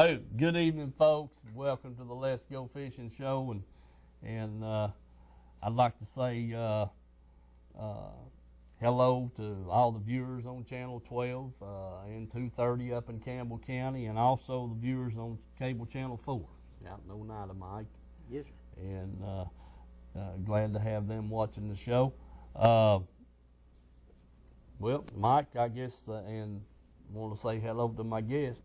Oh, good evening, folks. Welcome to the Let's Go Fishing show, and I'd like to say hello to all the viewers on Channel 12 and 230 up in Campbell County, and also the viewers on Cable Channel 4 out in Oneida, Mike. Yes, sir. And glad to have them watching the show. Well, Mike, I guess, and want to say hello to my guest,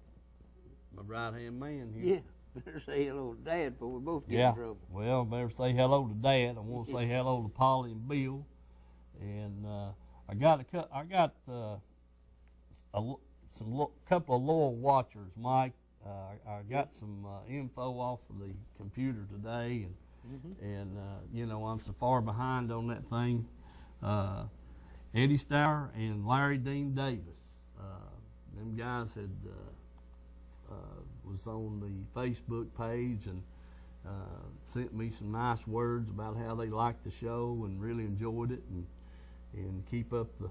my right-hand man here. Yeah, better say hello to Dad before we both get in trouble. Well, better say hello to Dad. I want to say hello to Polly and Bill. And I got a couple of loyal watchers, Mike. I got some info off of the computer today, and you know, I'm so far behind on that thing. Eddie Stour and Larry Dean Davis. Them guys had was on the Facebook page and sent me some nice words about how they liked the show and really enjoyed it, and keep up the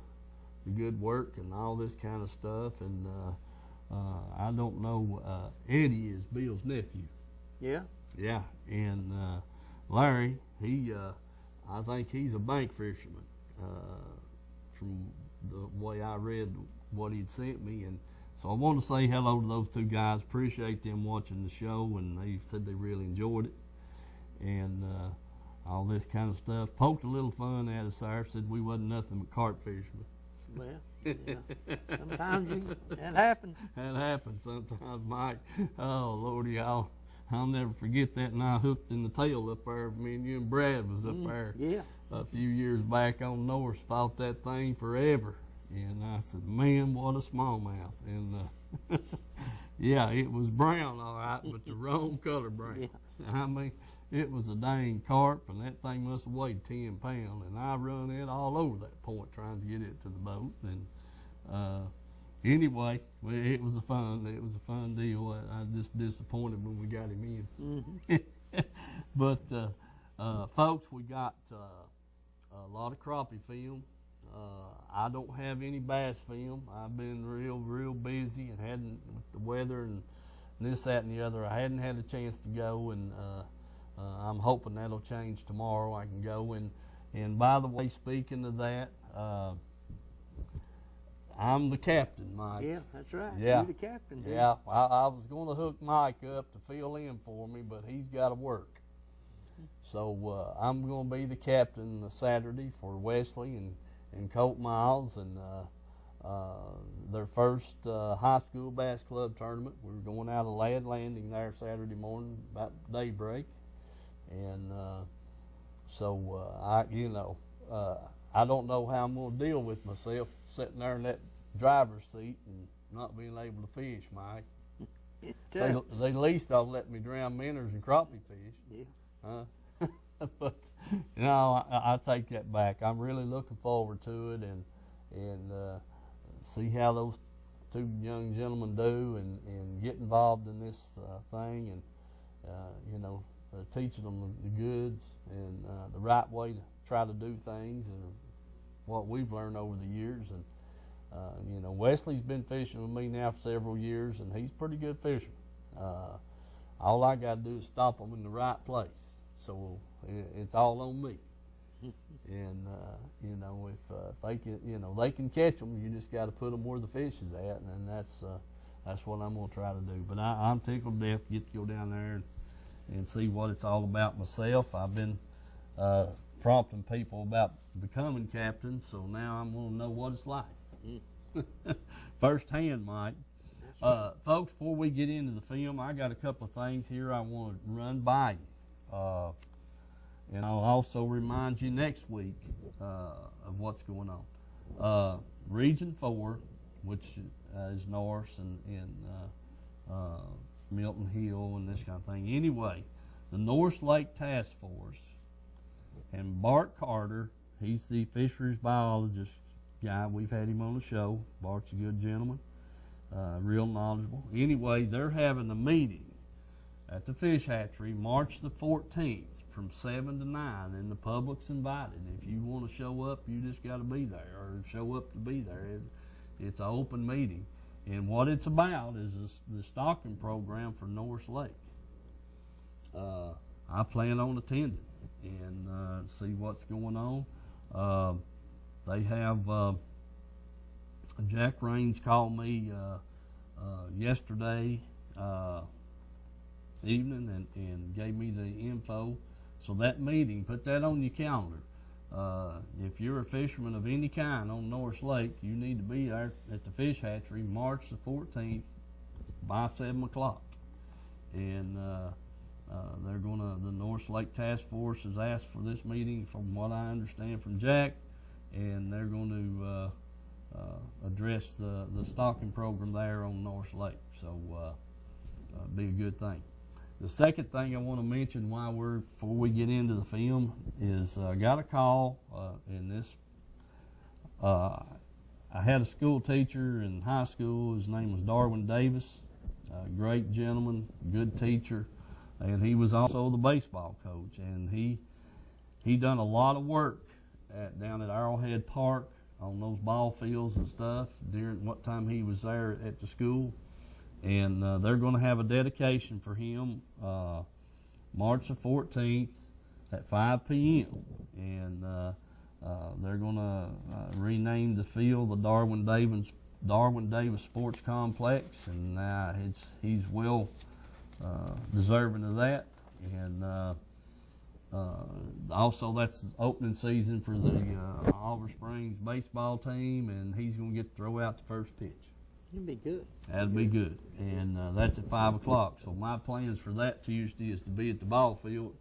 good work and all this kind of stuff. And I don't know, Eddie is Bill's nephew. Yeah? Yeah, and Larry, I think he's a bank fisherman from the way I read what he'd sent me. And so I want to say hello to those two guys. Appreciate them watching the show, and they said they really enjoyed it. And all this kind of stuff. Poked a little fun at us there, said we wasn't nothing but carp fishermen. Well, yeah. Sometimes that happens. That happens sometimes, Mike. Oh, Lordy, I'll never forget that. And I hooked in the tail up there. Me and you and Brad was up there a few years back on North. Fought that thing forever. And I said, man, what a smallmouth. And yeah, it was brown, all right, but the wrong color brown. Yeah. I mean, it was a dang carp, and that thing must have weighed 10 pounds. And I run it all over that point trying to get it to the boat. And anyway, well, it was a fun deal. I was just disappointed when we got him in. But folks, we got a lot of crappie film. I don't have any bass film. I've been real busy and hadn't, with the weather and this, that, and the other, I hadn't had a chance to go, and I'm hoping that'll change tomorrow. I can go. And by the way, speaking of that, I'm the captain, Mike. Yeah, that's right. Yeah. You're the captain. Dude. Yeah, I was going to hook Mike up to fill in for me, but he's got to work. So I'm going to be the captain Saturday for Wesley and Colt Miles, and their first high school bass club tournament. We were going out of Ladd Landing there Saturday morning about daybreak, and so I don't know how I'm going to deal with myself sitting there in that driver's seat and not being able to fish, Mike. They at least ought to let me drown minnows and crappie fish. Yeah. But you know, I take that back. I'm really looking forward to it, and see how those two young gentlemen do, and get involved in this thing, and you know, teaching them the goods and the right way to try to do things, and what we've learned over the years. And you know, Wesley's been fishing with me now for several years, and he's a pretty good fisherman. All I got to do is stop them in the right place. So it's all on me. And you know, if they can, you know, they can catch them. You just got to put them where the fish is at, and that's what I'm going to try to do. But I'm tickled to death to get to go down there and see what it's all about myself. I've been prompting people about becoming captain, so now I'm going to know what it's like firsthand, Mike. Folks, before we get into the film, I got a couple of things here I want to run by you. And I'll also remind you next week of what's going on. Region 4, which is Norris and Milton Hill and this kind of thing. Anyway, the North Lake Task Force and Bart Carter, he's the fisheries biologist guy. We've had him on the show. Bart's a good gentleman, real knowledgeable. Anyway, they're having a meeting at the fish hatchery March the 14th. From 7 to 9, and the public's invited. If you want to show up, you just got to be there, or show up to be there. It's an open meeting, And what it's about is the stocking program for Norris Lake. I plan on attending and see what's going on. They have Jack Raines called me yesterday evening and gave me the info. So that meeting, put that on your calendar. If you're a fisherman of any kind on Norris Lake, you need to be there at the fish hatchery March the 14th by 7 o'clock. And the Norris Lake Task Force has asked for this meeting from what I understand from Jack, and they're going to address the stocking program there on Norris Lake. So be a good thing. The second thing I want to mention before we get into the film is I got a call I had a school teacher in high school. His name was Darwin Davis, a great gentleman, good teacher, and he was also the baseball coach. And he done a lot of work down at Arrowhead Park on those ball fields and stuff during what time he was there at the school. And they're going to have a dedication for him March the 14th at 5 p.m. And they're going to rename the field the Darwin Davis Sports Complex, and he's well deserving of that. And also that's the opening season for the Oliver Springs baseball team, and he's going to get to throw out the first pitch. It'll be good. That'll be good. And that's at 5 o'clock. So my plans for that Tuesday is to be at the ball field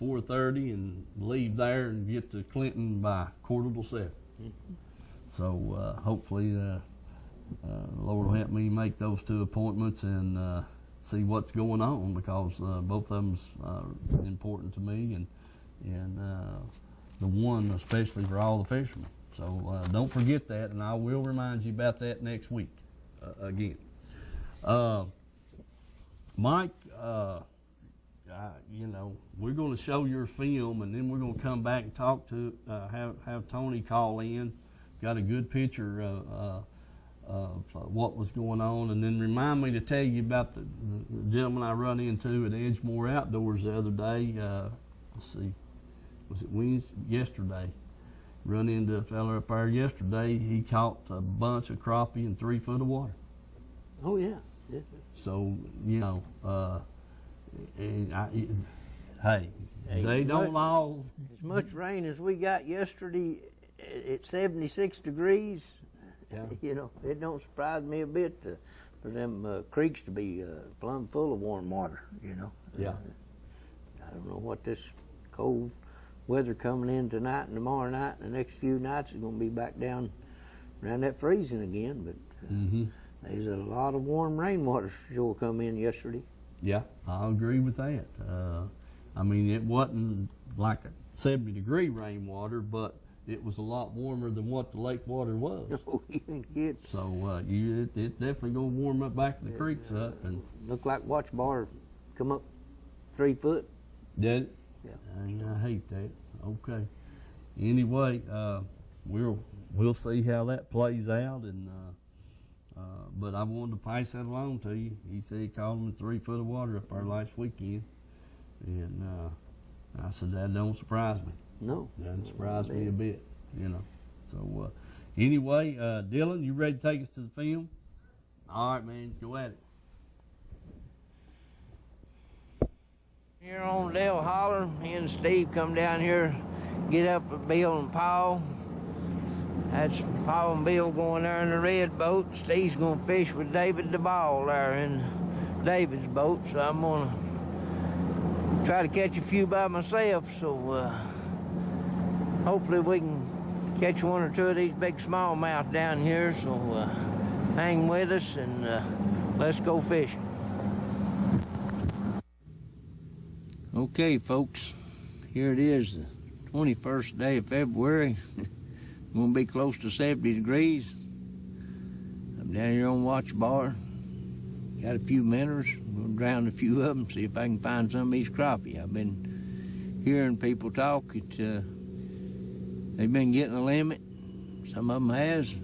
4:30 and leave there and get to Clinton by 6:45. Mm-hmm. So hopefully the Lord will help me make those two appointments and see what's going on, because both of them's important to me, and the one especially for all the fishermen. So don't forget that, and I will remind you about that next week again. Mike, we're going to show your film, and then we're going to come back and talk to have Tony call in. Got a good picture of what was going on, and then remind me to tell you about the gentleman I run into at Edgemore Outdoors the other day. Let's see, was it Wednesday? Yesterday. Run into a fella up there yesterday. He caught a bunch of crappie in 3 foot of water. Oh yeah. So hey, they don't all. As much rain as we got yesterday at 76 degrees. Yeah. It don't surprise me a bit for them creeks to be plumb full of warm water. Yeah. I don't know what this cold weather coming in tonight and tomorrow night and the next few nights is going to be back down around that freezing again. But there's a lot of warm rainwater sure come in yesterday. Yeah, I agree with that. I mean, it wasn't like a 70-degree rainwater, but it was a lot warmer than what the lake water was. Oh, you ain't kidding. So it's definitely going to warm up back the creeks up. And look like watch bar come up 3 foot. Did it? Yeah. I hate that. Okay. Anyway, we'll see how that plays out, and but I wanted to pass that along to you. He said he caught him in 3 foot of water up there last weekend, and I said that don't surprise me. No, doesn't surprise me a bit. So anyway, Dylan, you ready to take us to the film? All right, man, go at it. Here on Dale Holler, me and Steve come down here, get up with Bill and Paul. That's Paul and Bill going there in the red boat. Steve's going to fish with David the Ball there in David's boat. So I'm going to try to catch a few by myself. So hopefully we can catch one or two of these big smallmouth down here. So hang with us and let's go fishing. Okay, folks, here it is, the 21st day of February. Going to be close to 70 degrees. I'm down here on Watch Bar. Got a few minnows. I'm going to drown a few of them, see if I can find some of these crappie. I've been hearing people talk. They've been getting a limit. Some of them has.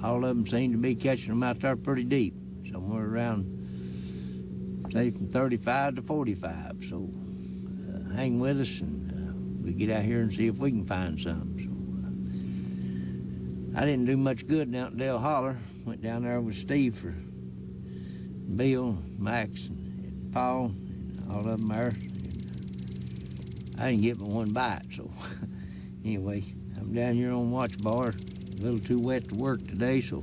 all of them seem to be catching them out there pretty deep, somewhere around, say, from 35 to 45. So hang with us, and we get out here and see if we can find some. So I didn't do much good down at Dale Holler. Went down there with Steve for Bill, Max, and Paul, and all of them there. I didn't get but one bite, so anyway, I'm down here on watch bar. A little too wet to work today, so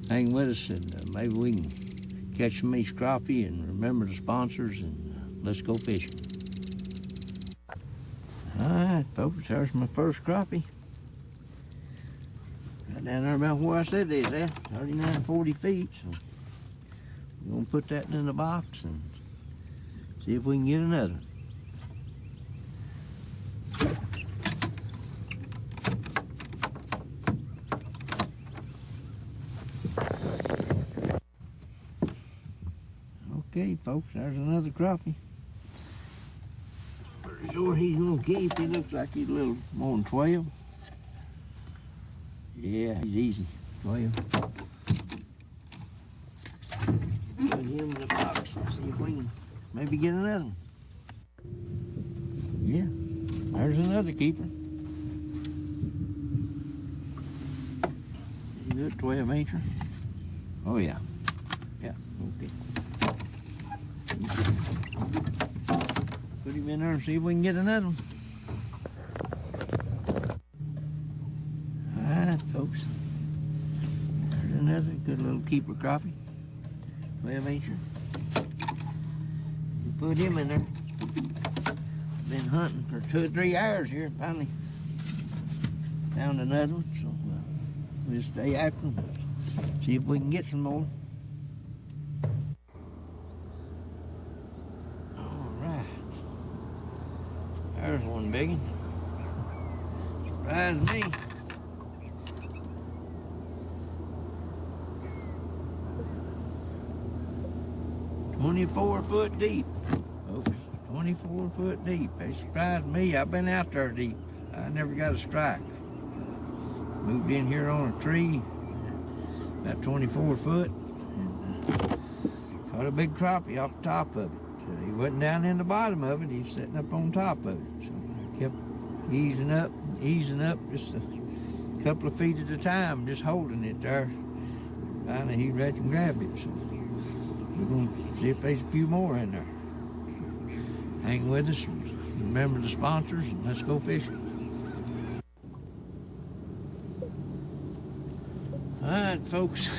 hang with us, and maybe we can catch some of these crappie, and remember the sponsors, and let's go fishing. All right, folks, there's my first crappie. Right down there about where I said they was at, 39, 40 feet. So we're going to put that in the box and see if we can get another. Okay, folks, there's another crappie. Pretty sure he's going to keep. He looks like he's a little more than 12. Yeah, he's easy. 12. Put him in the box and see if we can maybe get another one. Yeah, there's another keeper. Good 12-incher. Oh, yeah. Yeah, okay. Put him in there and see if we can get another one. Alright, folks. There's another good little keeper crappie. 12-incher. We put him in there. Been hunting for 2 or 3 hours here. Finally found another one, so we'll stay after them. See if we can get some more. There's one big one. Surprised me. "24-foot deep, folks. 24 foot deep. They surprised me. I've been out there deep. I never got a strike. Moved in here on a tree, about 24 foot. And, caught a big crappie off the top of it. He wasn't down in the bottom of it, he's sitting up on top of it. So I kept easing up, just a couple of feet at a time, just holding it there. Finally, he reached and grabbed it. So we're going to see if there's a few more in there. Hang with us, remember the sponsors, and let's go fishing. All right, folks.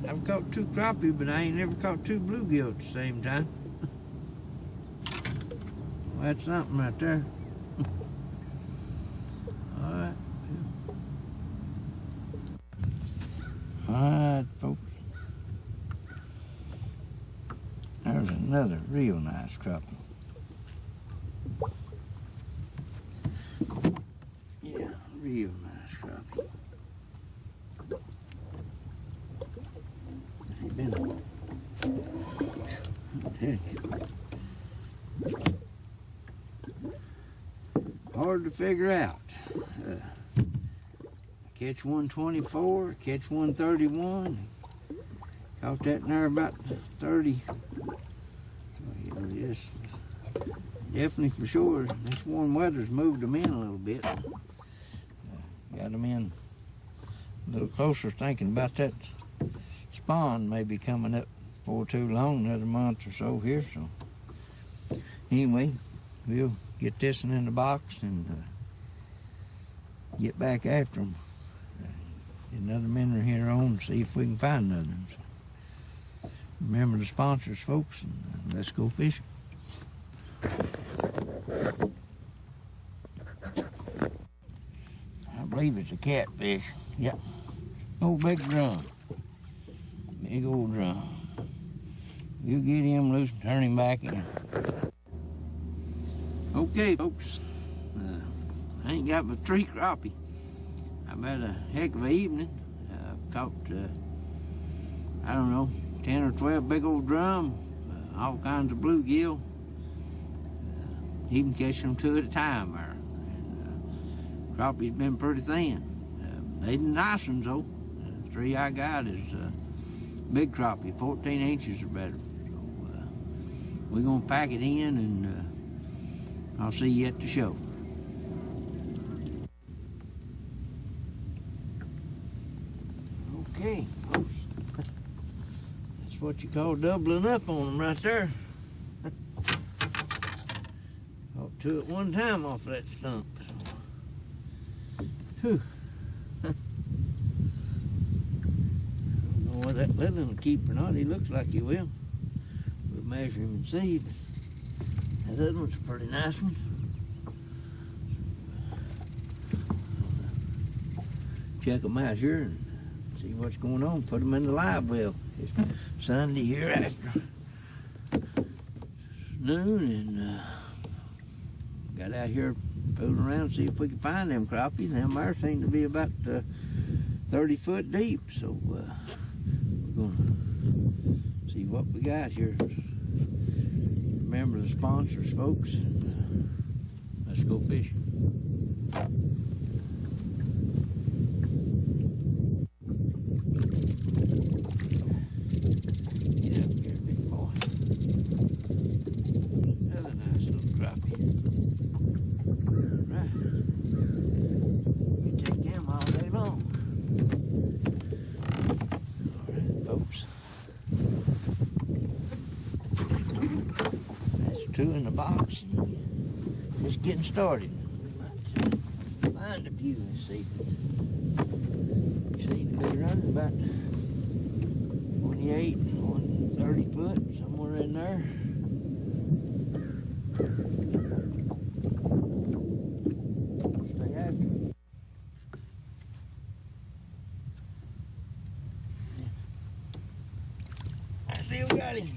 I've caught 2 crappie, but I ain't never caught 2 bluegill at the same time. Well, that's something right there. All right. All right, folks. There's another real nice crappie. Yeah, real nice crappie. Hard to figure out. Catch 124, catch 131. Caught that in there about 30. Yes, definitely for sure. This warm weather's moved them in a little bit. Got them in a little closer, thinking about that spawn maybe coming up before too long, another month or so here. So anyway, we'll get this one in the box and get back after them. Get another minute here on and see if we can find another one. So remember the sponsors, folks, and let's go fishing. I believe it's a catfish. Yep. Old big drum. Big old drum. We'll get him loose and turn him back in. Okay, folks. I ain't got but 3 crappie. I've had a heck of an evening. Caught, I don't know, 10 or 12 big old drum, all kinds of bluegill. Even catch them 2 at a time there. And crappie's been pretty thin. They the nice ones though. The 3 I got is big crappie, 14 inches or better. So we're gonna pack it in, and I'll see you at the show. Okay, folks. That's what you call doubling up on them right there. Caught 2 at one time off that stump. Whew. I don't know whether that little one will keep or not. He looks like he will. We'll measure him and see. That other one's a pretty nice one. Check them out here and see what's going on. Put them in the live well. It's Sunday here after noon, and got out here fooling around, see if we can find them crappie. Them there seem to be about 30 foot deep, so we're gonna see what we got here. Remember the sponsors, folks, and let's go fishing. Get up here, big boy. Another nice little crappie. Right. You take him all day long. All right, folks. That's 2 in the box. And just getting started. We might find a few this evening. We seem to be running about 28 and 130 foot, somewhere in there. Stay after it. I still got him.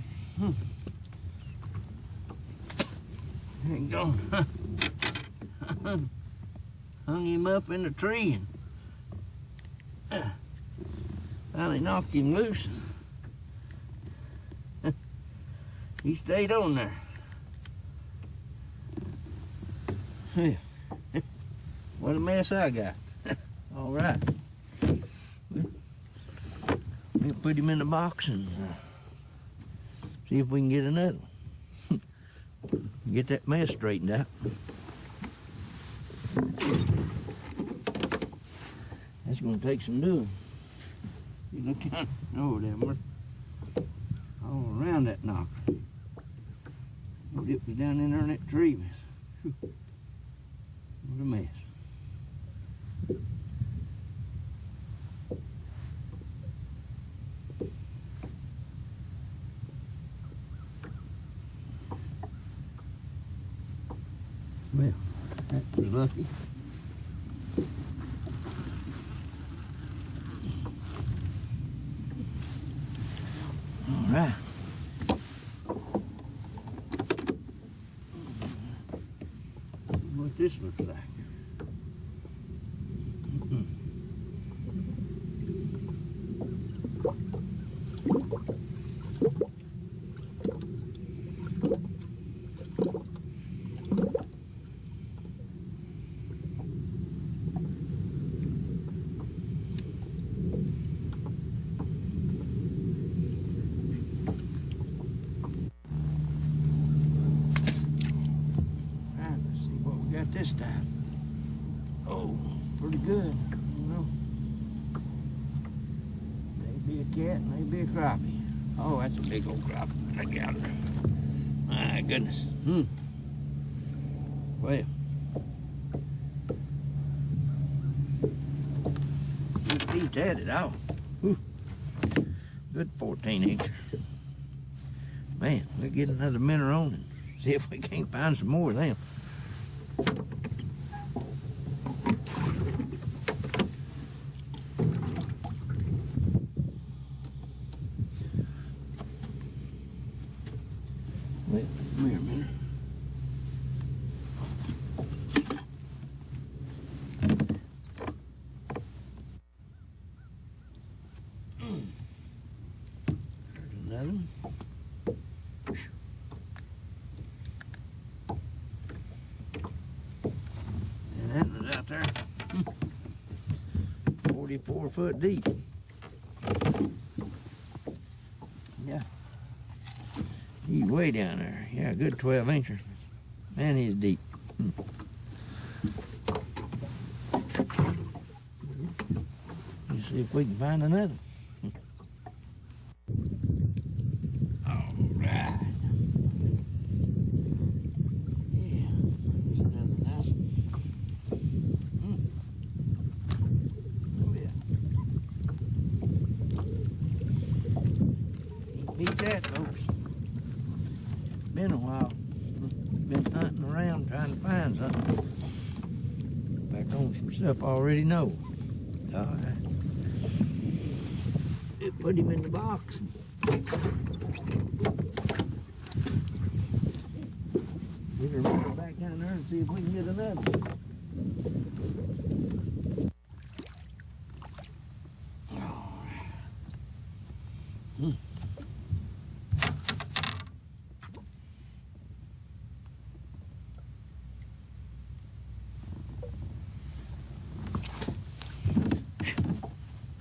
Ain't gone. Hung him up in the tree and finally knocked him loose. He stayed on there. Yeah. What a mess I got. All right. We'll put him in the box and see if we can get another one. Get that mess straightened out. That's going to take some doing. You look out. Oh, them were all around that knocker. It was down in there in that tree. Whew. What a mess. Well, that was lucky. All right. What this looks like. This time. Oh, pretty good. You know, maybe a cat, maybe a crappie. Oh, that's a big old crappie. I got her. My goodness. Well, good feet at it all. Good 14 incher. Man, we'll get another minnow on and see if we can't find some more of them. Well, come here a minute. There's another one. And that was out there. 44 foot deep. Yeah. He's way down there. Yeah, a good 12 incher. Man, he's deep. Let's see if we can find another. All right. Yeah, there's another nice one. Oh, yeah. He beat that, folks. Been a while. Been hunting around trying to find something. Back on some stuff I already know. All right. Put him in the box. We can run back down there and see if we can get another one.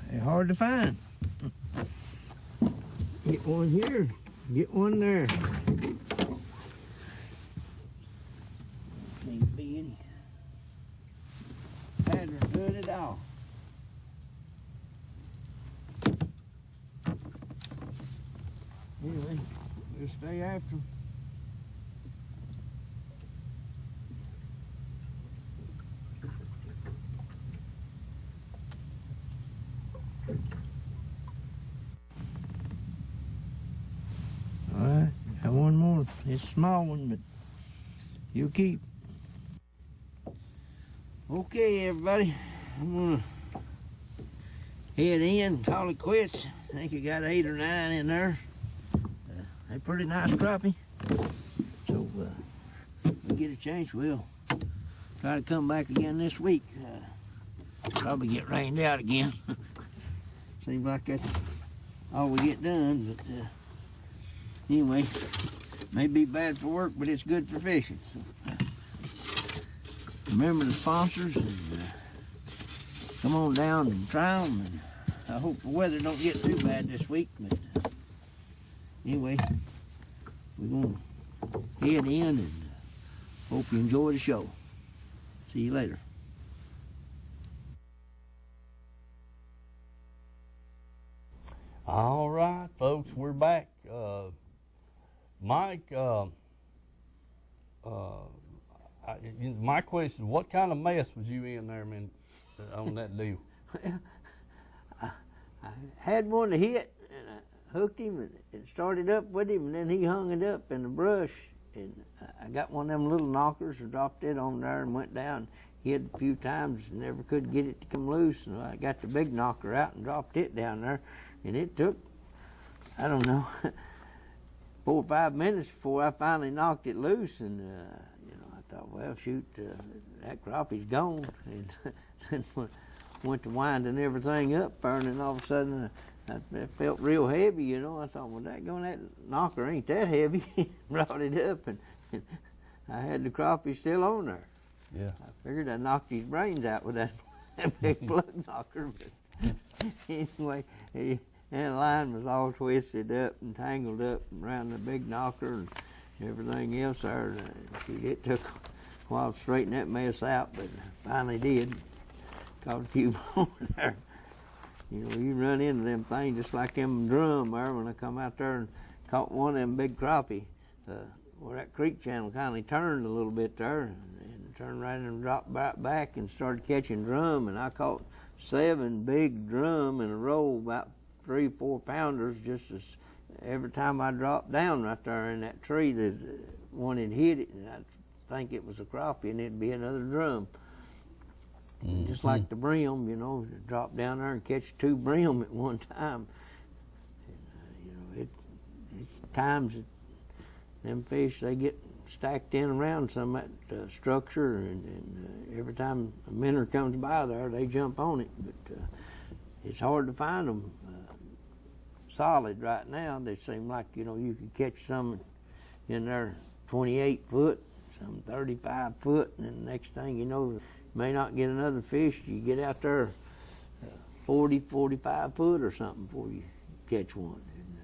They're hard to find. Get one here, get one there. Seems to be any pattern good at all. Anyway, we'll stay after them. Alright, got one more. It's a small one, but you'll keep. Okay, everybody. I'm gonna head in, call it quits. I think I got 8 or 9 in there. They're pretty nice crappie. So, we get a chance, we'll try to come back again this week. Probably get rained out again. Seems like that's all we get done, but anyway, may be bad for work, but it's good for fishing. So, remember the sponsors and come on down and try them. And I hope the weather don't get too bad this week, but anyway, we're going to head in and hope you enjoy the show. See you later. All right, folks, we're back. Mike, my question, what kind of mess was you in there, man, on that deal? I had one to hit, and I hooked him and started up with him, and then he hung it up in the brush, and I got one of them little knockers and dropped it on there and went down, hit a few times, and never could get it to come loose, and I got the big knocker out and dropped it down there, and it took, I don't know, 4 or 5 minutes before I finally knocked it loose, and I thought, well, shoot, that crappie's gone, and went to winding everything up, and all of a sudden I felt real heavy, I thought, well, that knocker ain't that heavy. Brought it up, and I had the crappie still on there. Yeah. I figured I knocked his brains out with that big plug knocker, but anyway, and the line was all twisted up and tangled up around the big knocker and everything else there. It took a while to straighten that mess out, but finally did. Caught a few more there. You run into them things just like them drum there when I come out there and caught one of them big crappie. Where that creek channel kind of turned a little bit there and turned right and dropped right back and started catching drum, and I caught 7 big drum in a row, about 3 or 4 pounders, just as every time I dropped down right there in that tree, there's one had hit it, and I'd think it was a crappie, and it'd be another drum. Mm-hmm. Just like the brim, drop down there and catch 2 brim at one time. And, it's times that them fish, they get stacked in around some of that structure, and every time a minnow comes by there, they jump on it. But it's hard to find them solid right now. They seem like, you could catch some in there 28 foot, some 35 foot, and then the next thing you know, may not get another fish. You get out there 40, 45 foot or something before you catch one. And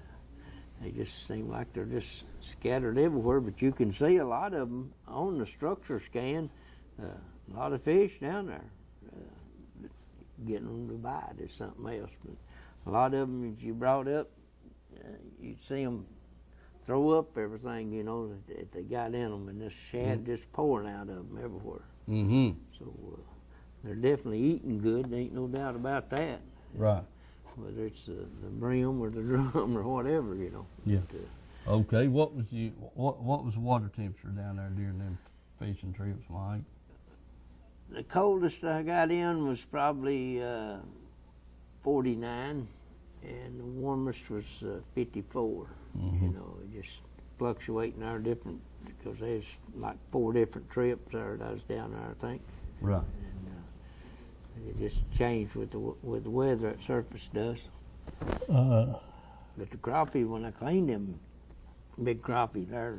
they just seem like they're just scattered everywhere, but you can see a lot of them on the structure scan. A lot of fish down there. Getting them to bite is something else. But a lot of them that you brought up, you'd see them throw up everything, you know, that they got in them, and this shad just pouring out of them everywhere. Mm-hmm. So they're definitely eating good. There ain't no doubt about that. Right. Whether it's the brim or the drum or whatever, you know. Yeah. But, okay. What was the water temperature down there during them fishing trips, Mike? The coldest I got in was probably 49, and the warmest was 54. Mm-hmm. You know, it just fluctuating our different, because there's like 4 different trips there that I was down there, I think. Right. And it just changed with the weather. That surface does. But the crappie, when I cleaned them big crappie there,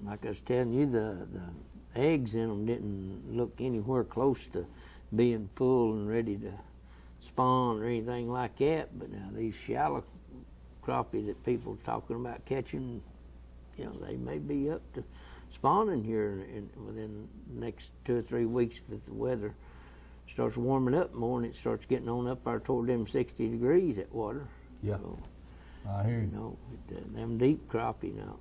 like I was telling you, the eggs in them didn't look anywhere close to being full and ready to spawn or anything like that. But now these shallow crappie that people are talking about catching, you know, they may be up to spawning here within the next 2 or 3 weeks if the weather starts warming up more and it starts getting on up there toward them 60 degrees at water. Yeah, so, I hear you. You know, them deep crappie now.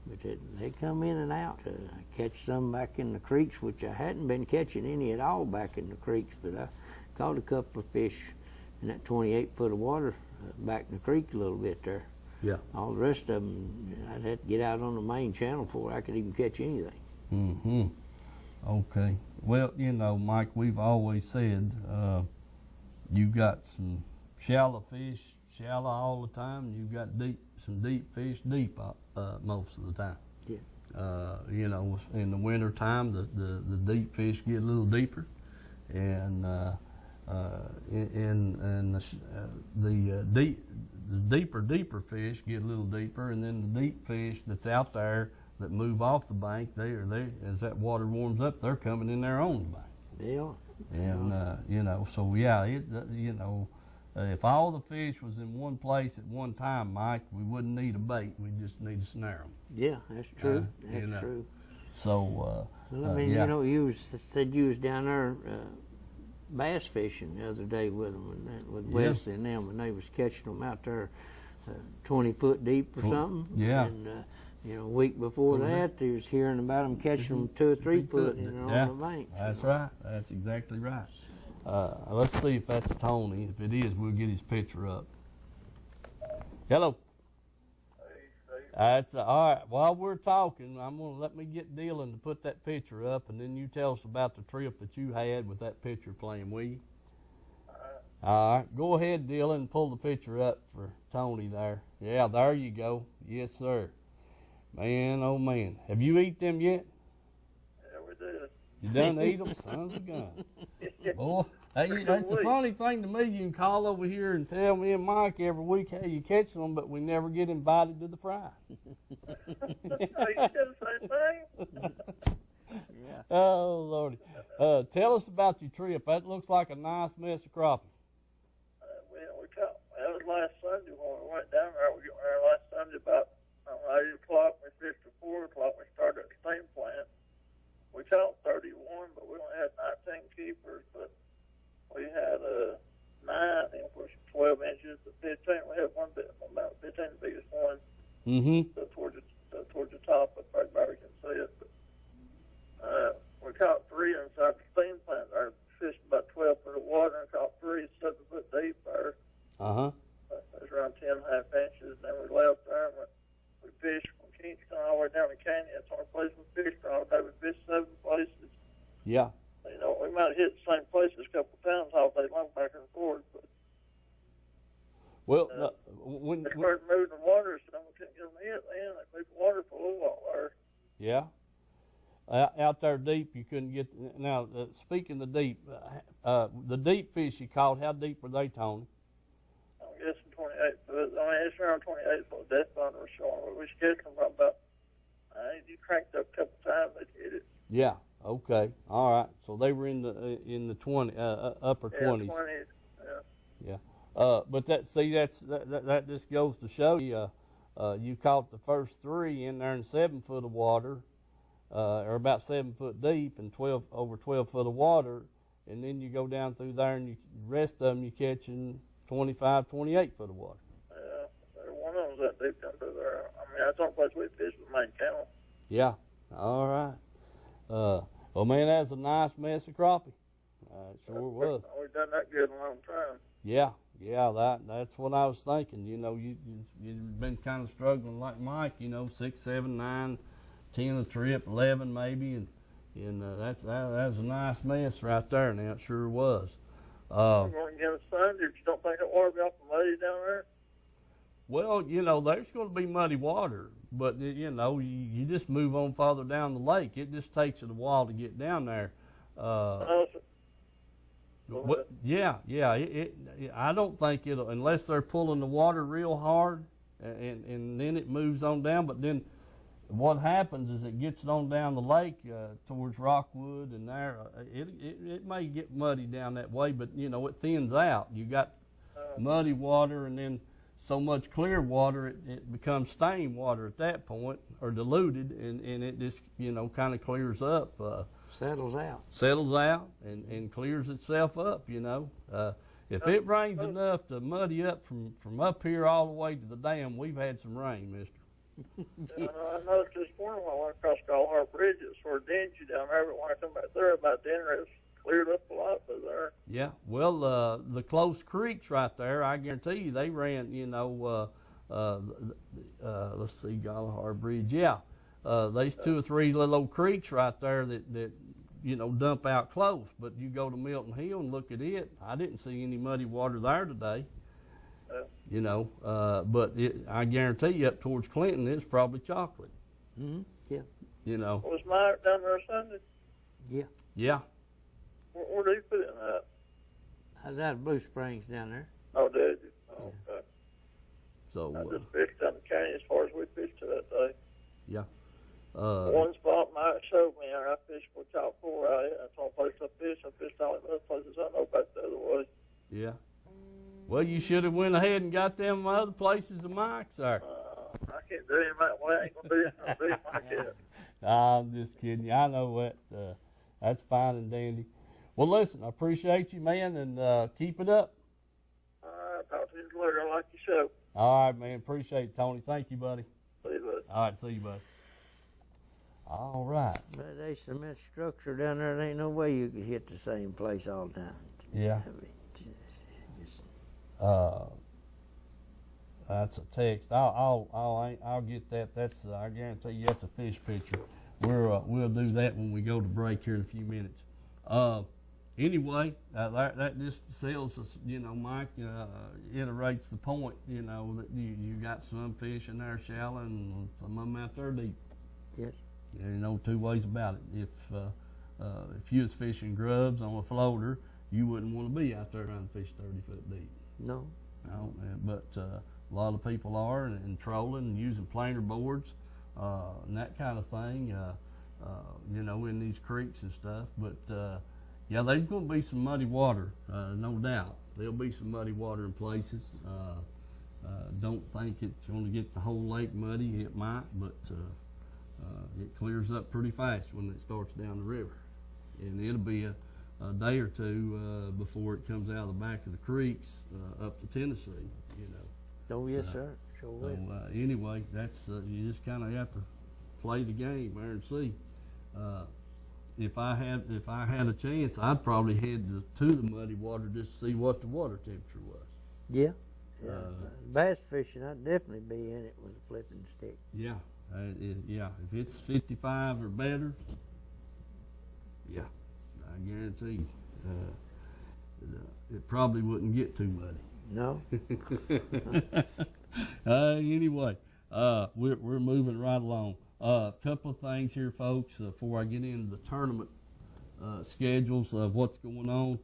But they come in and out. I catch some back in the creeks, which I hadn't been catching any at all back in the creeks, but I caught a couple of fish in that 28 foot of water back in the creek a little bit there. Yeah. All the rest of them, I'd have to get out on the main channel before I could even catch anything. Mm-hmm. Okay. Well, you know, Mike, we've always said you've got some shallow fish, shallow all the time. You've got some deep fish deep most of the time. Yeah. You know, in the winter time, the deep fish get a little deeper, and the deeper fish get a little deeper, and then the deep fish that's out there that move off the bank, they as that water warms up, they're coming in there on the bank. They are. And you know, so yeah, you know. If all the fish was in one place at one time, Mike, we wouldn't need a bait. We just need to snare them. Yeah, that's true. That's you know. true. So, well, I mean, yeah. you know, you said you was down there bass fishing the other day with them, with Wesley and them, when they was catching them out there 20 foot deep or something. Yeah. And, you know, a week before that, they was hearing about them catching them 2 or 3 foot on the bank. That's right. That's exactly right. Let's see if that's Tony. If it is, we'll get his picture up. Hello. That's all right. While we're talking, I'm gonna let me get Dylan to put that picture up, and then you tell us about the trip that you had with that picture plane, will you? All right. Go ahead, Dylan, and pull the picture up for Tony there. Yeah, there you go. Yes, sir. Man, oh man. Have you eat them yet? Yeah, we did. You done eat them? Sons of guns. Boy, hey, that's a funny thing to me. You can call over here and tell me and Mike every week how you catch them, but we never get invited to the fry. Oh, you did the same thing? Yeah. Oh, Lordy. Tell us about your trip. That looks like a nice mess of crappie. We caught, that was last Sunday when we went down there. We got there last Sunday about 8 o'clock. We fished at 4 o'clock. We started at the steam plant. We caught 31, but we only had 19 keepers. But we had 9, and which 12 inches. The 15, we had one bit, about 15 the biggest one. Mm-hmm. So towards the top, but everybody can see it. But we caught 3 inside the steam plant. There fished about 12 foot of water and caught 3 7 foot deep there. Uh-huh. It was around 10 and a half inches. Then we left there and we fished from Kingston all the way down the canyon. That's our place we fished all day. We fished 7 places. Yeah. You know, we might have hit the same places a couple of times all day long back and forth. But Well, we started moving the water, so we couldn't get them hit then. They leave the water full of there. yeah. Out there deep, you couldn't get. Now, speaking of deep, the deep fish you caught, how deep were they, Tony? I'm guessing 28 foot. I mean, it's around 28 foot depth on the shore. We was catching them about, you cranked up a couple times, they hit it. Yeah. Okay, all right. So they were in the 20 upper 20s. 20s. Yeah. But that just goes to show you, you caught the first 3 in there in 7 foot of water, or about 7 foot deep, and over 12 foot of water, and then you go down through there, and the rest of them you catch in 25, 28 foot of water. Yeah, one of them's that deep down through there. I mean, that's the only place we fish with main channel. Yeah. All right. Well, man, that's a nice mess of crappie. It sure was. We've done that good in a long time. Yeah, that's what I was thinking. You know, you've been kind of struggling like Mike. You know, 6, 7, 9, 10 a trip, 11 maybe, and that was a nice mess right there. Now it sure was. We're going to get a Sunday. You don't think that water will be off the muddy down there? Well, you know, there's going to be muddy water, but you know, you just move on farther down the lake. It just takes it a while to get down there. Yeah. I don't think it'll, unless they're pulling the water real hard, and then it moves on down. But then what happens is it gets on down the lake towards Rockwood, and there it may get muddy down that way, but you know, it thins out. You got muddy water, and then so much clear water, it becomes stained water at that point, or diluted, and it just, you know, kind of clears up. Settles out and clears itself up, you know. If it rains enough to muddy up from up here all the way to the dam, we've had some rain, mister. I noticed this morning when I went across Galahar Bridge, it's sort of dingy down there, but when I come back there about dinner, it's cleared up a lot through there. Yeah, well, the close creeks right there, I guarantee you, they ran, you know, let's see, Galahar Bridge, yeah. There's 2 or 3 little old creeks right there that you know, dump out close, but you go to Milton Hill and look at it, I didn't see any muddy water there today. You know, but I guarantee you up towards Clinton, it's probably chocolate. Mm-hmm. Yeah. You know. Was Mike down there Sunday? Yeah. Yeah. Where did he put in that? I was out of Blue Springs down there. Oh, did you? Oh, okay. So I just fished down the canyon as far as we fished to that day. Yeah. One spot Mike showed me, and I fished for top 4 out of it. That's the only place I fished. I fished all the other places I know about the other way. Yeah. Well, you should have went ahead and got them other places of Mike's there. I can't do him that way. I ain't going to do him like that. I'm just kidding you. I know what. That's fine and dandy. Well, listen, I appreciate you, man, and keep it up. All right, talk to you later. I like your show. All right, man. Appreciate it, Tony. Thank you, buddy. See you, buddy. All right, see you, buddy. All right. But they cement structure down there. There ain't no way you could hit the same place all the time. Yeah. I mean, That's a text. I'll get that. That's I guarantee you that's a fish picture. We'll do that when we go to break here in a few minutes. Anyway, that just sells us. You know, Mike iterates the point. You know that you got some fish in there shallow and some of them out there deep. Yes. There ain't no 2 ways about it. If you was fishing grubs on a floater, you wouldn't want to be out there trying to fish 30 foot deep. No. No, but a lot of people are and trolling and using planer boards and that kind of thing. You know, in these creeks and stuff. But yeah, there's going to be some muddy water, no doubt. There'll be some muddy water in places. Don't think it's going to get the whole lake muddy. It might, but it clears up pretty fast when it starts down the river, and it'll be a day or 2 before it comes out of the back of the creeks up to Tennessee. You know. Oh yes, sir. Sure will. So anyway, that's you just kind of have to play the game there and see. If I had a chance, I'd probably head to the muddy water just to see what the water temperature was. Yeah. Bass fishing, I'd definitely be in it with a flipping stick. Yeah. Yeah. If it's 55 or better, yeah, I guarantee you, it probably wouldn't get too muddy. No. Anyway, we're moving right along. A couple of things here, folks, before I get into the tournament schedules of what's going on.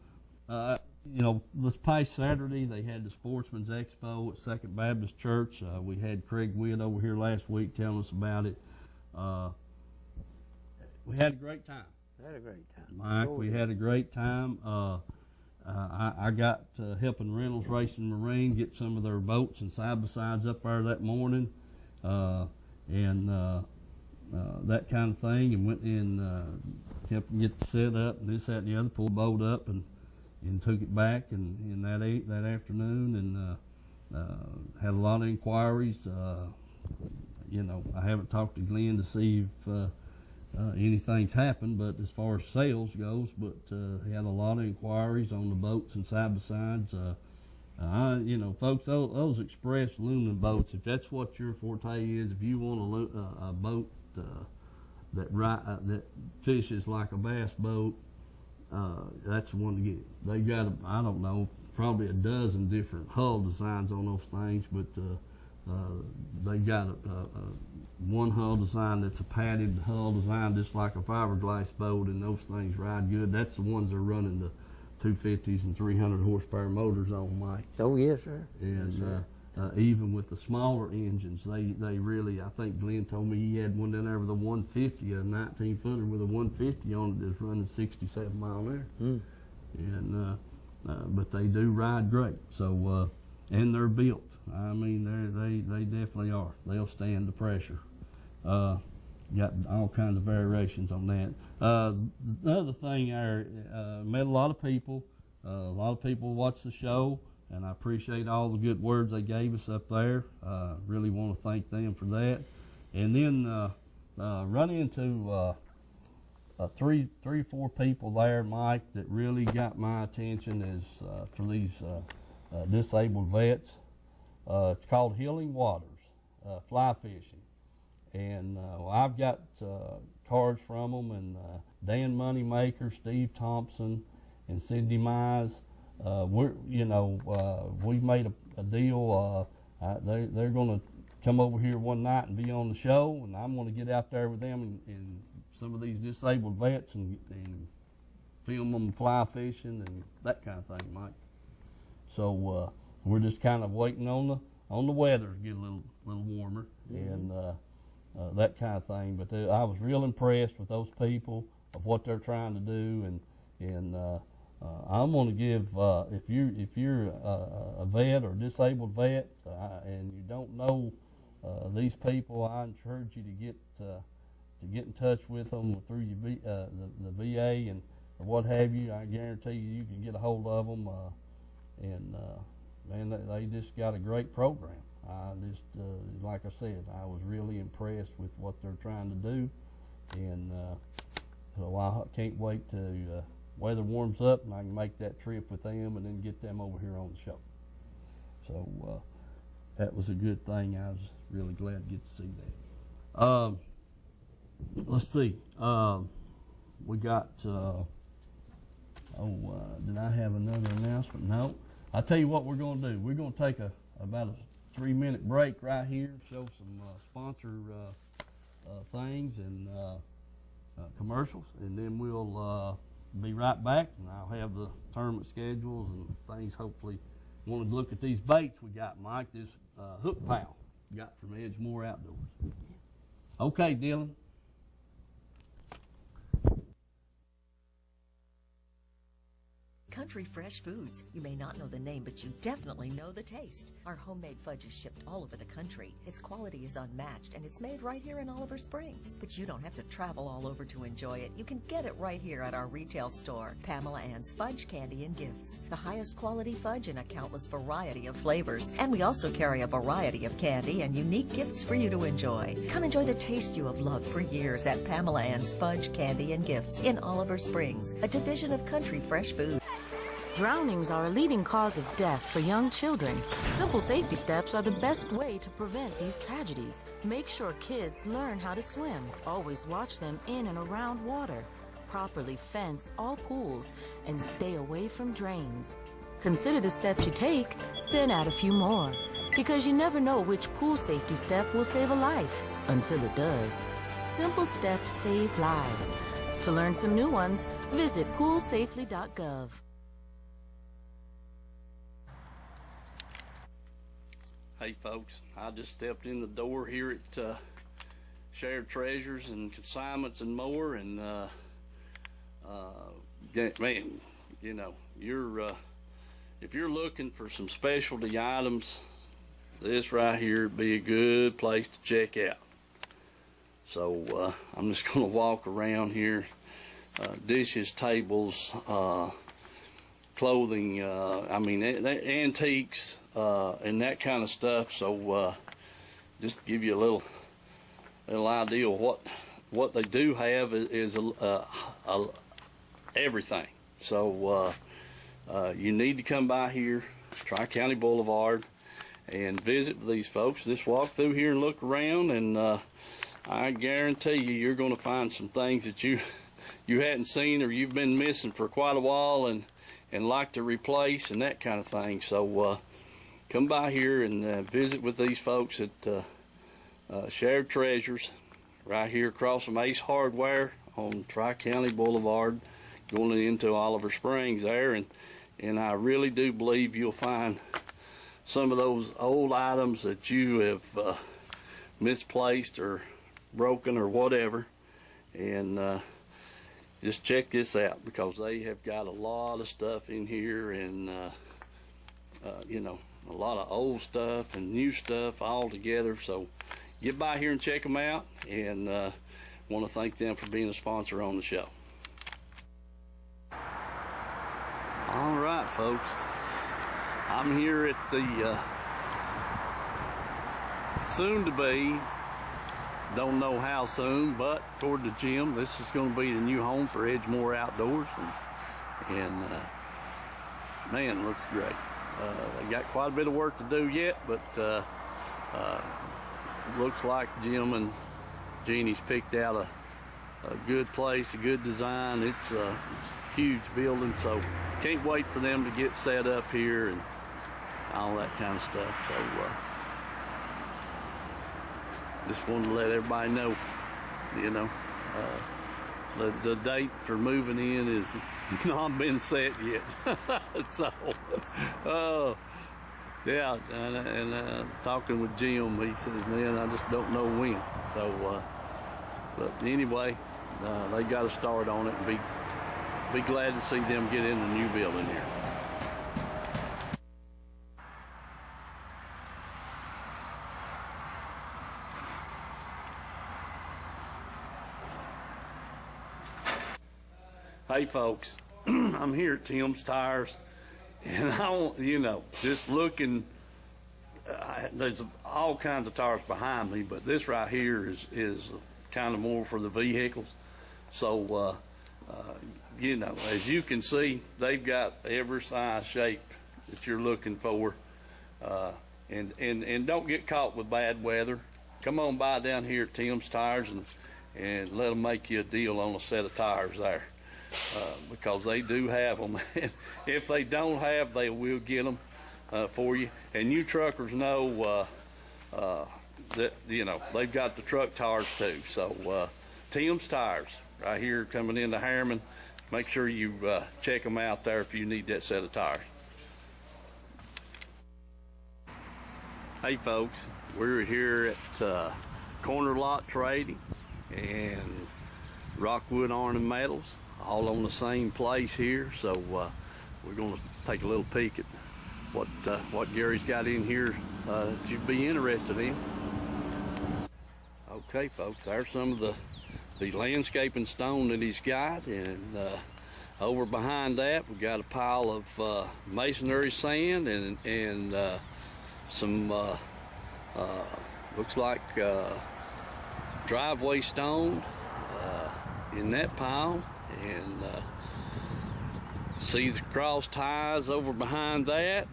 You know, this past Saturday they had the Sportsman's Expo at Second Baptist Church. We had Craig Witt over here last week telling us about it. We had a great time. Had a great time. Mike, we had a great time. I got helping Reynolds Racing Marine get some of their boats and side-by-sides up there that morning, and that kind of thing, and went and helped them get set up, and this, that, and the other, pulled the boat up and took it back in that afternoon, and had a lot of inquiries. I haven't talked to Glenn to see if anything's happened, but as far as sales goes, but he had a lot of inquiries on the boats and side-by-sides. Folks, those express aluminum boats, if that's what your forte is, if you want a boat that fishes like a bass boat, that's the one to get. They got, I don't know, probably a dozen different hull designs on those things, but they got one hull design that's a padded hull design, just like a fiberglass boat, and those things ride good. That's the ones that are running the 250s and 300 horsepower motors on, Mike. Oh, yes, sir. And yes, sir. Even with the smaller engines, they really, I think Glenn told me he had one down there with a 150, a 19-footer with a 150 on it that's running 67 mile an hour. And but they do ride great. So and they're built. I mean, they definitely are. They'll stand the pressure. Got all kinds of variations on that. The other thing, I met a lot of people. A lot of people watch the show, and I appreciate all the good words they gave us up there. Really want to thank them for that. And then run into three or four people there, Mike, that really got my attention is for these disabled vets. It's called Healing Waters, fly fishing. And I've got cards from them, and Dan Moneymaker, Steve Thompson, and Sidney Mize. We've made a deal. They're going to come over here one night and be on the show, and I'm going to get out there with them and some of these disabled vets and film them fly fishing and that kind of thing, Mike. So we're just kind of waiting on the weather to get a little warmer, and that kind of thing. But I was real impressed with those people of what they're trying to do, and I'm going to give if you're a vet or a disabled vet and you don't know these people, I encourage you to get in touch with them through your the VA and or what have you. I guarantee you can get a hold of them, and man, they just got a great program. I just like I said, I was really impressed with what they're trying to do, and so I can't wait to weather warms up and I can make that trip with them and then get them over here on the show. So that was a good thing. I was really glad to get to see that. Let's see. We got. Did I have another announcement? No. I'll tell you what we're going to do. We're going to take about a 3-minute break right here, show some sponsor things and commercials, and then we'll be right back, and I'll have the tournament schedules and things. Hopefully, want to look at these baits we got, Mike. This hook pal got from Edgemore Outdoors. Okay, Dylan. Country Fresh Foods. You may not know the name, but you definitely know the taste. Our homemade fudge is shipped all over the country. Its quality is unmatched, and it's made right here in Oliver Springs. But you don't have to travel all over to enjoy it. You can get it right here at our retail store, Pamela Ann's Fudge, Candy, and Gifts. The highest quality fudge in a countless variety of flavors. And we also carry a variety of candy and unique gifts for you to enjoy. Come enjoy the taste you have loved for years at Pamela Ann's Fudge, Candy, and Gifts in Oliver Springs, a division of Country Fresh Foods. Drownings are a leading cause of death for young children. Simple safety steps are the best way to prevent these tragedies. Make sure kids learn how to swim. Always watch them in and around water. Properly fence all pools and stay away from drains. Consider the steps you take, then add a few more. Because you never know which pool safety step will save a life until it does. Simple steps save lives. To learn some new ones, visit poolsafely.gov. Hey folks, I just stepped in the door here at Shared Treasures and Consignments and More, and man, you know, if you're looking for some specialty items, this right here would be a good place to check out. So I'm just going to walk around here. Dishes, tables, clothing, I mean, antiques and that kind of stuff. So just to give you a little idea of what they do have is everything. So you need to come by here, Tri-County Boulevard, and visit these folks. Just walk through here and look around, and I guarantee you're going to find some things that you hadn't seen or you've been missing for quite a while and like to replace and that kind of thing. So come by here and visit with these folks at Shared Treasures right here across from Ace Hardware on Tri-County Boulevard going into Oliver Springs there. And I really do believe you'll find some of those old items that you have misplaced or broken or whatever. And just check this out, because they have got a lot of stuff in here, and you know, a lot of old stuff and new stuff all together. So get by here and check them out, and want to thank them for being a sponsor on the show. All right, folks, I'm here at the soon-to-be, don't know how soon, but toward the gym. This is going to be the new home for Edgemore Outdoors, and man, it looks great. They got quite a bit of work to do yet, but looks like Jim and Jeannie's picked out a good place, a good design. It's a huge building, so can't wait for them to get set up here and all that kind of stuff. So just wanted to let everybody know, you know, the date for moving in is not been set yet. So, yeah, and talking with Jim, he says, man, I just don't know when. So, but anyway, they got to start on it, and be glad to see them get in the new building here. Hey folks, I'm here at Tim's Tires, and I want, you know, just looking, there's all kinds of tires behind me, but this right here is kind of more for the vehicles. So, you know, as you can see, they've got every size shape that you're looking for, and don't get caught with bad weather. Come on by down here at Tim's Tires and let them make you a deal on a set of tires there. Because they do have them. If they don't have, they will get them for you. And you truckers know that, you know, they've got the truck tires too. So Tim's Tires right here coming into Harriman. Make sure you check them out there if you need that set of tires. Hey folks, we're here at Corner Lot Trading and Rockwood Iron and Metals, all on the same place here. So we're going to take a little peek at what Gary's got in here that you'd be interested in. Okay folks, there's some of the landscaping stone that he's got, and over behind that we got a pile of masonry sand and some looks like driveway stone in that pile. And see the cross ties over behind that,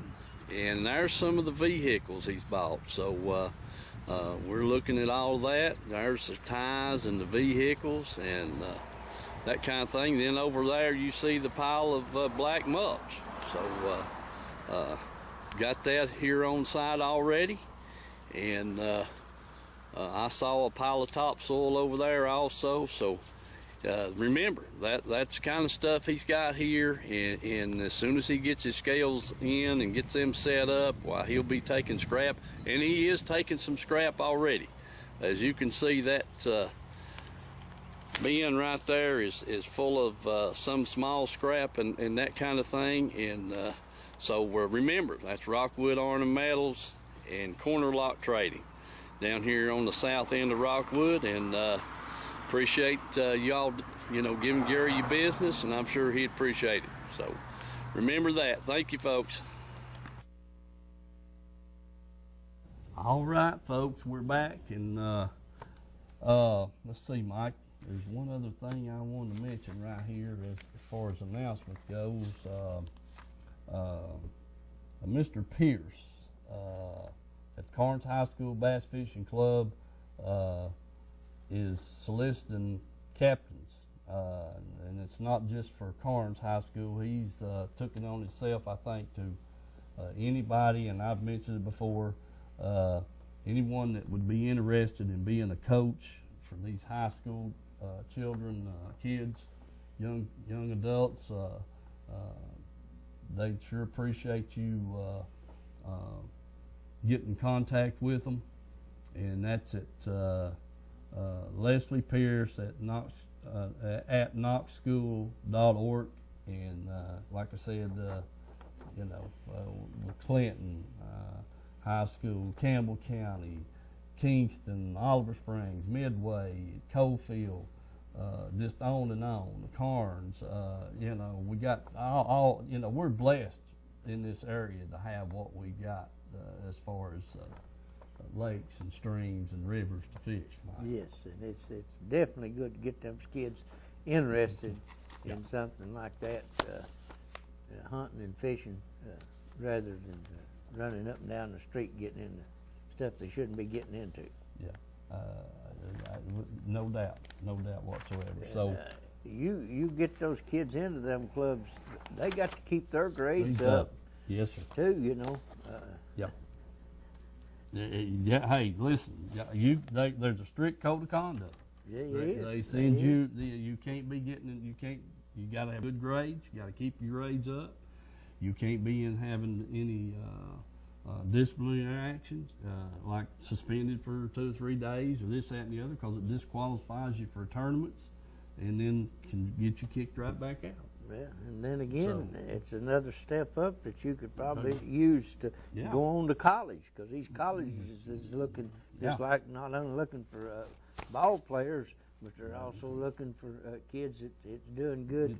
and there's some of the vehicles he's bought. So we're looking at all that. There's the ties and the vehicles and that kind of thing. Then over there you see the pile of black mulch. So got that here on site already, and I saw a pile of topsoil over there also. So remember, that's the kind of stuff he's got here, and as soon as he gets his scales in and gets them set up, why, he'll be taking scrap, and he is taking some scrap already. As you can see, that bin right there is full of some small scrap and that kind of thing. And so remember, that's Rockwood Ornamentals and Corner Lock Trading down here on the south end of Rockwood. And appreciate y'all, giving Gary your business, and I'm sure he'd appreciate it. So remember that. Thank you, folks. All right, folks, we're back, and let's see, Mike. There's one other thing I wanted to mention right here as far as announcements goes. Mr. Pierce at Carnes High School Bass Fishing Club is soliciting captains, and it's not just for Carnes High School. He's took it on himself, I think, to anybody, and I've mentioned it before, anyone that would be interested in being a coach for these high school children, kids, young adults. They'd sure appreciate you getting in contact with them, and that's at Leslie Pierce at knoxschool.org. And like I said, Clinton High School, Campbell County, Kingston, Oliver Springs, Midway, Coalfield, just on and on. The Carnes, we got all. We're blessed in this area to have what we got as far as lakes and streams and rivers to fish. Mike. Yes, and it's definitely good to get them kids interested in something like that, hunting and fishing, rather than running up and down the street getting into stuff they shouldn't be getting into. Yeah, no doubt whatsoever. And, so you get those kids into them clubs, they got to keep their grades up. Yes, sir. Too, Yeah. Yeah. Hey, listen. There's a strict code of conduct. Yeah, They send you. You can't be getting. You got to have good grades. You got to keep your grades up. You can't be having any disciplinary actions, like suspended for 2 or 3 days or this, that, and the other, because it disqualifies you for tournaments, and then can get you kicked right back out. Yeah, and then again, it's another step up that you could probably use to go on to college, because these colleges is looking just like not only looking for ball players, but they're also looking for kids that's doing good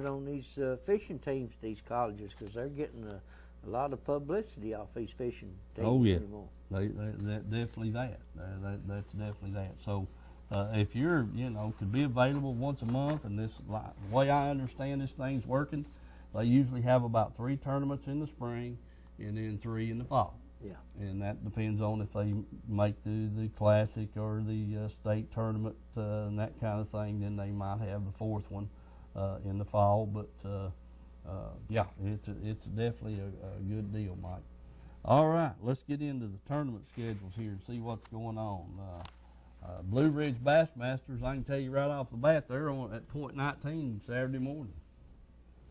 on these fishing teams at these colleges, because they're getting a lot of publicity off these fishing teams anymore. That's definitely that. That's definitely that. So if you're, could be available once a month, and the way I understand this thing's working, they usually have about 3 tournaments in the spring and then 3 in the fall. Yeah. And that depends on if they make the classic or the state tournament and that kind of thing. Then they might have the 4th one in the fall. But it's definitely a good deal, Mike. All right, let's get into the tournament schedules here and see what's going on. Blue Ridge Bassmasters, I can tell you right off the bat, they're on at Point 19 Saturday morning.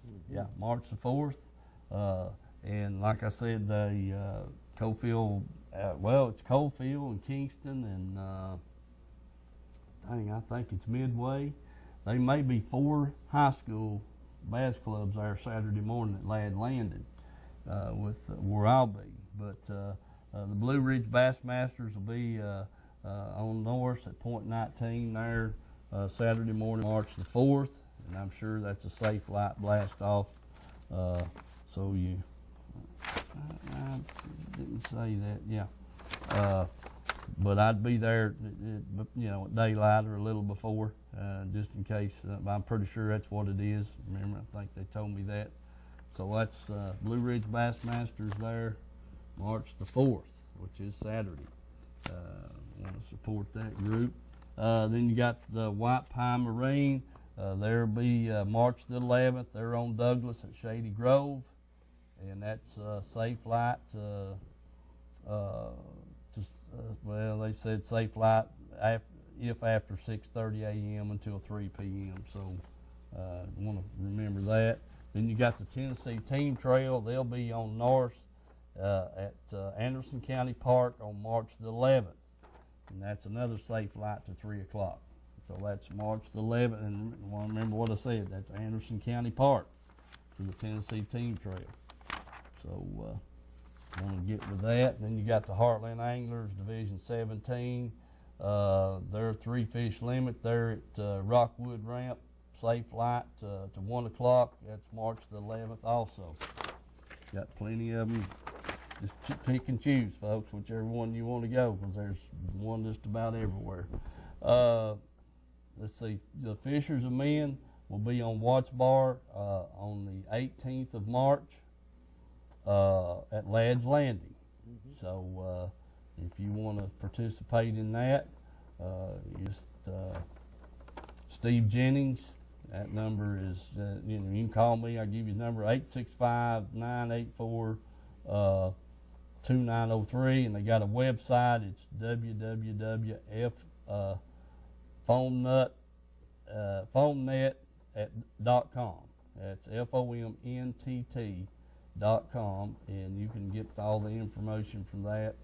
Mm-hmm. Yeah, March the 4th. And like I said, Coalfield, it's Coalfield and Kingston and I think it's Midway. They may be 4 high school bass clubs there Saturday morning at Ladd Landing with where I'll be. But the Blue Ridge Bassmasters will be on North at Point 19 there Saturday morning, March the 4th. And I'm sure that's a safe light blast off. So you... I didn't say that, yeah. But I'd be there, at daylight or a little before, just in case. I'm pretty sure that's what it is. Remember, I think they told me that. So that's Blue Ridge Bassmasters there, March the 4th, which is Saturday. Want to support that group. Then you got the White Pine Marine. There'll be March the 11th. They're on Douglas at Shady Grove. And that's safe light. They said safe light if after 6:30 a.m. until 3 p.m. So want to remember that. Then you got the Tennessee Team Trail. They'll be on North at Anderson County Park on March the 11th, and that's another safe light to 3 o'clock. So that's March the 11th, and remember what I said, that's Anderson County Park for the Tennessee Team Trail. So want to get with that. Then you got the Heartland Anglers Division 17. Their 3-fish limit. They're at Rockwood Ramp, safe light to 1 o'clock. That's March the 11th also. Got plenty of them. Just pick and choose, folks, whichever one you want to go, because there's one just about everywhere. Let's see, the Fishers of Men will be on Watts Bar on the 18th of March at Ladd's Landing. So if you want to participate in that, just Steve Jennings. That number is, you can call me. I'll give you the number, 865-984-2903, and they got a website. It's www.foamnet.com. That's FOMNTT.com, and you can get all the information from that,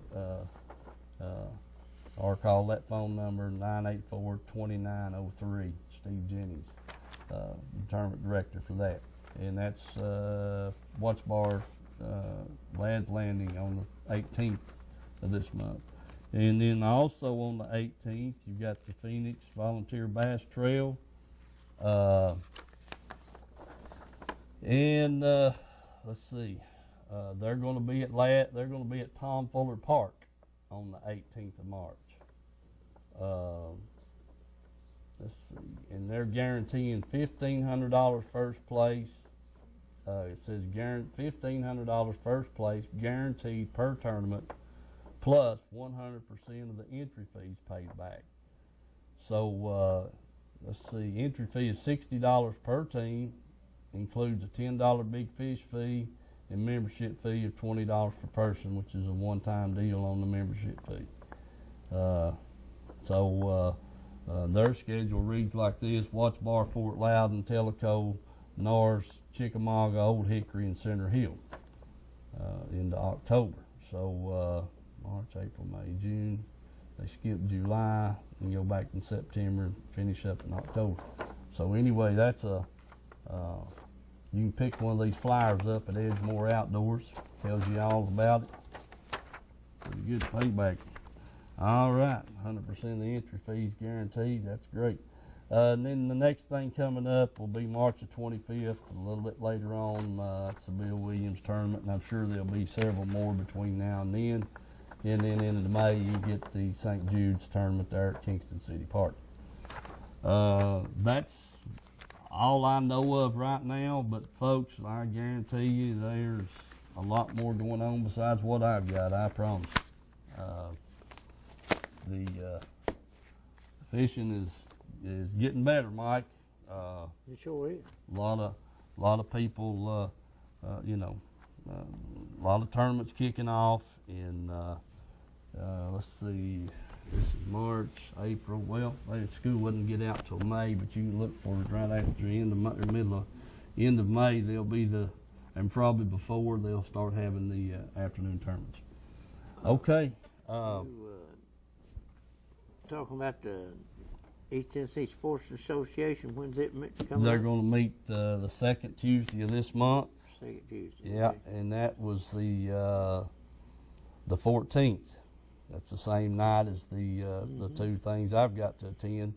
or call that phone number, 984-2903, Steve Jennings. Tournament director for that, and that's Watts Bar, Ladd's Landing on the 18th of this month. And then also on the 18th, you've got the Phoenix Volunteer Bass Trail, and let's see, they're going to be at Tom Fuller Park on the 18th of March. Let's see, and they're guaranteeing $1,500 first place. It says $1,500 first place, guaranteed per tournament, plus 100% of the entry fees paid back. So let's see, entry fee is $60 per team, includes a $10 big fish fee and membership fee of $20 per person, which is a one-time deal on the membership fee. Their schedule reads like this: Watts Bar, Fort Loudon, Tellico, Norris, Chickamauga, Old Hickory, and Center Hill into October. So March, April, May, June. They skip July and go back in September and finish up in October. So anyway, that's you can pick one of these flyers up at Edgemore Outdoors. Tells you all about it. Pretty good payback. All right, 100% of the entry fees guaranteed. That's great. And then the next thing coming up will be March the 25th, a little bit later on. It's the Bill Williams tournament, and I'm sure there'll be several more between now and then. And then into May, you get the St. Jude's tournament there at Kingston City Park. That's all I know of right now, but folks, I guarantee you there's a lot more going on besides what I've got, I promise. The fishing is getting better, Mike. It sure is. A lot of people, a lot of tournaments kicking off, and let's see, this is March, April. Well, school wouldn't get out till May, but you can look for it right after the end of May. They'll be and probably before they'll start having the afternoon tournaments. Okay. Talking about the East Tennessee Sports Association, when's it coming? They're going to meet the second Tuesday of this month. Second Tuesday. Yeah, okay. and that was the 14th. That's the same night as the two things I've got to attend.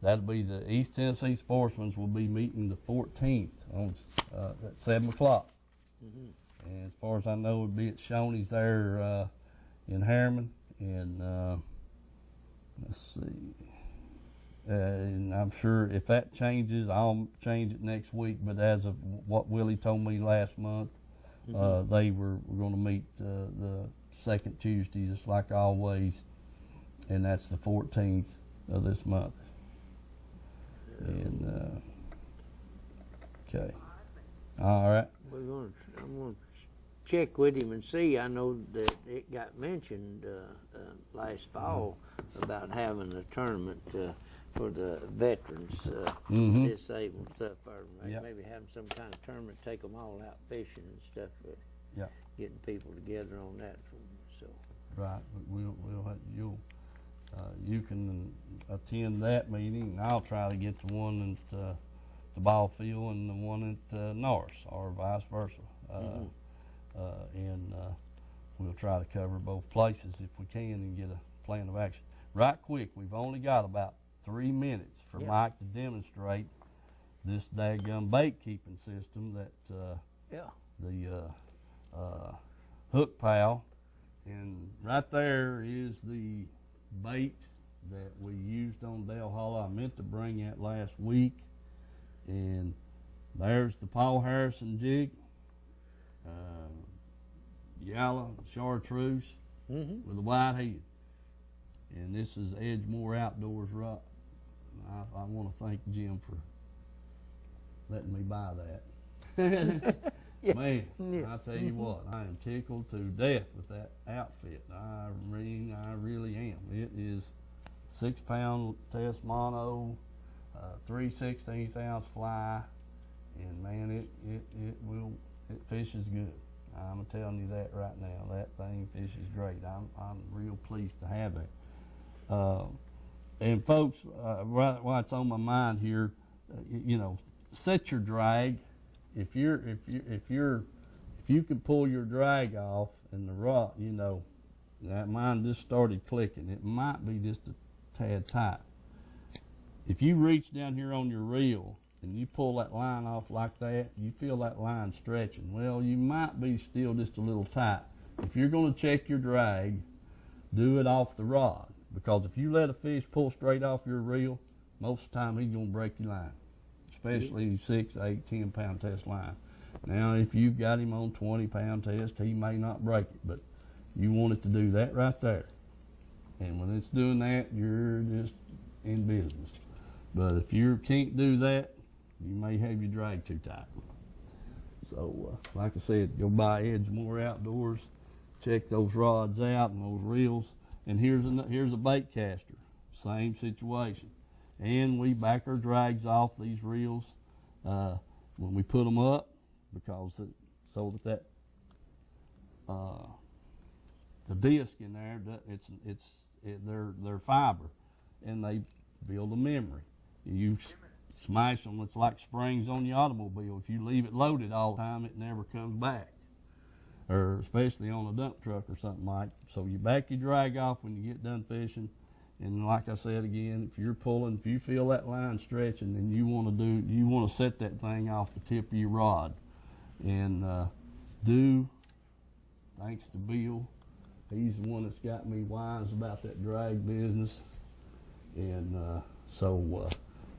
That'll be the East Tennessee Sportsmen's will be meeting the 14th on at 7 o'clock. And as far as I know, it'll be at Shoney's there in Harriman. And let's see. And I'm sure if that changes, I'll change it next week. But as of what Willie told me last month, they were going to meet the second Tuesday, just like always, and that's the 14th of this month. And okay, all right. I'm going to check with him and see. I know that it got mentioned last fall about having a tournament for the veterans, disabled stuff, or maybe having some kind of tournament, take them all out fishing and stuff. Getting people together on that. So right, but you'll you can attend that meeting, and I'll try to get the one at the ball field and the one at Norris, or vice versa. And we'll try to cover both places if we can and get a plan of action. Right quick, we've only got about 3 minutes for Mike to demonstrate this daggum bait keeping system that the hook pal, and right there is the bait that we used on Dale Hollow. I meant to bring that last week, and there's the Paul Harrison jig, yellow chartreuse with a white head, and this is Edgemore Outdoors rock. I want to thank Jim for letting me buy that. Man, I tell you what, I am tickled to death with that outfit. I really am. It is 6-pound test mono, 3 16-ounce fly, and man, it fishes good. I'm telling you that right now. That thing fishes great. I'm real pleased to have that. And folks, while it's on my mind here, you know, set your drag. If you can pull your drag off and the rod, you know, that mine just started clicking. It might be just a tad tight. If you reach down here on your reel and you pull that line off like that, you feel that line stretching. Well, you might be still just a little tight. If you're going to check your drag, do it off the rod, because if you let a fish pull straight off your reel, most of the time he's going to break your line, especially 6, 8, 10-pound test line. Now, if you've got him on 20-pound test, he may not break it, but you want it to do that right there. And when it's doing that, you're just in business. But if you can't do that, you may have your drag too tight. So, like I said, go buy Edgemore Outdoors, check those rods out and those reels. And here's a bait caster, same situation. And we back our drags off these reels when we put them up, because so that the disc in there, they're fiber, and they build a memory. You smash them, it's like springs on your automobile. If you leave it loaded all the time, it never comes back, or especially on a dump truck or something like. So you back your drag off when you get done fishing. And like I said again, if you're pulling, if you feel that line stretching, then you want to set that thing off the tip of your rod. And thanks to Bill, he's the one that's got me wise about that drag business. And so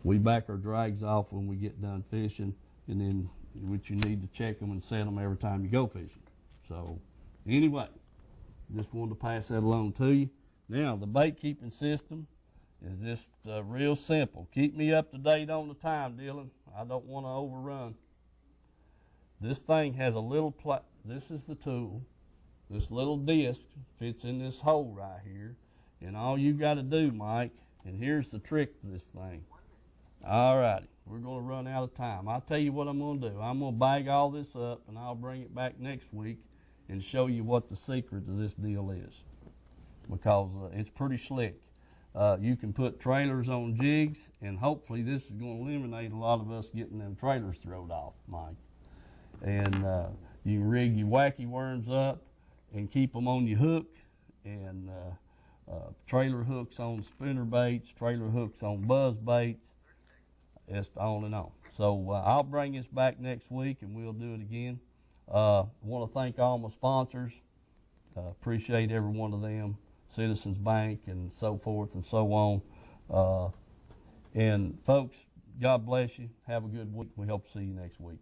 we back our drags off when we get done fishing, and then which you need to check them and set them every time you go fishing. So anyway, just wanted to pass that along to you. Now, the bait keeping system is just real simple. Keep me up to date on the time, Dylan. I don't want to overrun. This thing has a little this is the tool. This little disc fits in this hole right here. And all you got to do, Mike, and here's the trick to this thing. All righty, we're going to run out of time. I'll tell you what I'm going to do. I'm going to bag all this up, and I'll bring it back next week and show you what the secret to this deal is, because it's pretty slick. You can put trailers on jigs, and hopefully this is going to eliminate a lot of us getting them trailers thrown off, Mike. And you can rig your wacky worms up and keep them on your hook, and trailer hooks on spinner baits, trailer hooks on buzz baits, just on and on. So I'll bring this back next week, and we'll do it again. I want to thank all my sponsors. Appreciate every one of them, Citizens Bank and so forth and so on. And folks, God bless you. Have a good week. We hope to see you next week.